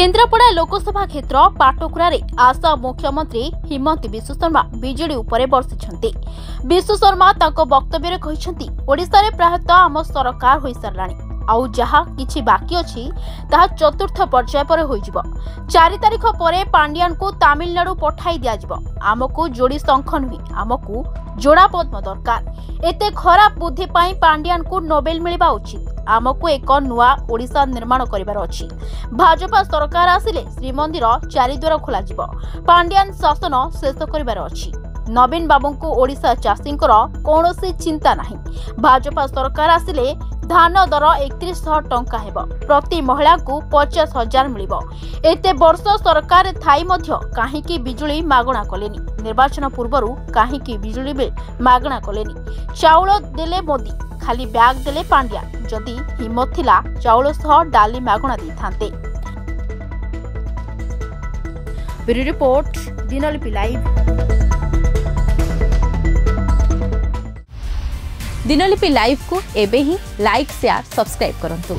केन्द्रापड़ा लोकसभा क्षेत्र पाटकुरा आशा मुख्यमंत्री हिमंत विश्व शर्मा बिजेडी उपरे बर्षिछन्ति। विश्व शर्मा ताको वक्तव्य कहते ओडिशा रे प्रायतः आम सरकार होई सारलाणी आउ जहा किछि बाकी अछि ताहा चतुर्थ पर्याय पर होइजिबो। 4 तारिख परे पांड्यान को तमिलनाडु पठाई दिया जिवो। आमको जोड़ी शंख नुहि आमको जोड़ा पद्म दरकार। एते खराब बुद्धि पाई पांड्यान को नोबेल मिलबा उचित। आमको एक नुआ ओडिशा निर्माण करिवार अछि। भाजपा सरकार आसिले श्रीमंदिर 4 द्वार खोला जिवो। पांड्यान शासन शेष करिवार अछि। नवीन बाबू को ओडिशा चाषींकर कौनसी चिंता नहीं। भाजपा सरकार आसिले धान दर 3100 टंका हेबो। प्रति महिला को 50,000 मिलिबो। एते वर्ष सरकार थाई मध्य काहेकि बिजुली मागणा कलेनी। निर्वाचन पूर्वरु काहेकि बिजुली बिल मागणा कलेनी। चाउल देले मोदी खाली बैग देले पांड्या। जदि हिम्मत थिला चाउल सह डाली मागणा दी थांते। Bureau report Dinalipi live. Dinalipi live को एबे ही लाइक शेयर सब्सक्राइब करंतु।